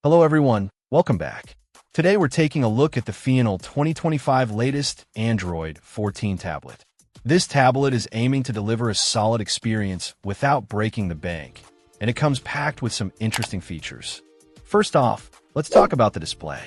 Hello everyone, welcome back. Today we're taking a look at the FEONAL 2025 latest Android 14 tablet. This tablet is aiming to deliver a solid experience without breaking the bank, and it comes packed with some interesting features. First off, let's talk about the display.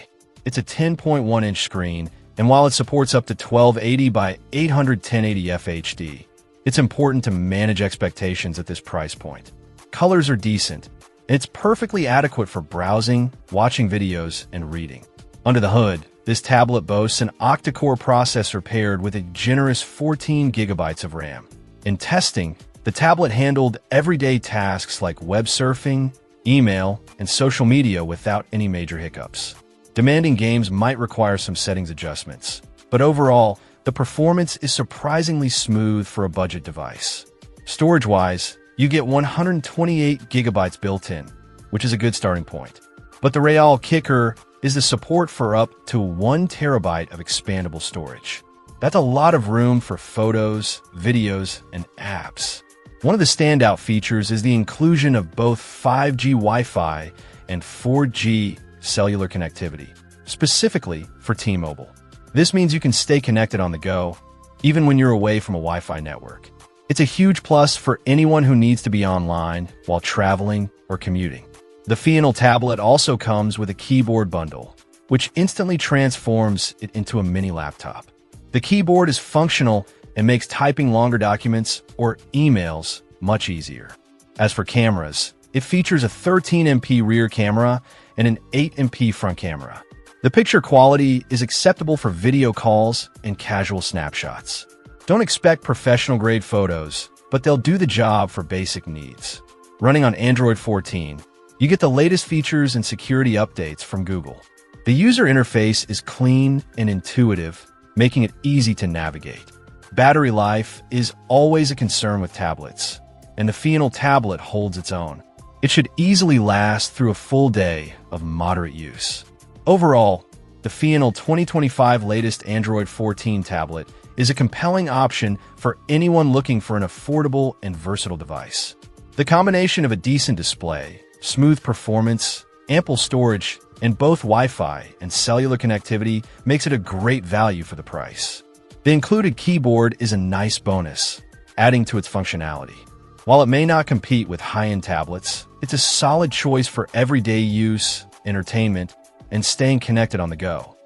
It's a 10.1-inch screen, and while it supports up to 1280 by 800 1080 FHD, it's important to manage expectations at this price point. Colors are decent, and it's perfectly adequate for browsing, watching videos, and reading. Under the hood, this tablet boasts an octa-core processor paired with a generous 14 gigabytes of RAM. In testing, the tablet handled everyday tasks like web surfing, email, and social media without any major hiccups. Demanding games might require some settings adjustments, but overall, the performance is surprisingly smooth for a budget device. Storage-wise, you get 128 gigabytes built in, which is a good starting point. But the real kicker is the support for up to 1 terabyte of expandable storage. That's a lot of room for photos, videos, and apps. One of the standout features is the inclusion of both 5G Wi-Fi and 4G cellular connectivity, specifically for T-Mobile. This means you can stay connected on the go, even when you're away from a Wi-Fi network. It's a huge plus for anyone who needs to be online while traveling or commuting. The FEONAL tablet also comes with a keyboard bundle, which instantly transforms it into a mini laptop. The keyboard is functional and makes typing longer documents or emails much easier. As for cameras, it features a 13MP rear camera and an 8MP front camera. The picture quality is acceptable for video calls and casual snapshots. Don't expect professional-grade photos, but they'll do the job for basic needs. Running on Android 14, you get the latest features and security updates from Google. The user interface is clean and intuitive, making it easy to navigate. Battery life is always a concern with tablets, and the FEONAL tablet holds its own. It should easily last through a full day of moderate use. Overall, the FEONAL 2025 latest Android 14 tablet is a compelling option for anyone looking for an affordable and versatile device. The combination of a decent display, smooth performance, ample storage, and both Wi-Fi and cellular connectivity makes it a great value for the price. The included keyboard is a nice bonus, adding to its functionality. While it may not compete with high-end tablets, it's a solid choice for everyday use, entertainment, and staying connected on the go.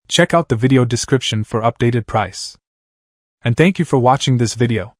Check out the video description for updated price. And thank you for watching this video.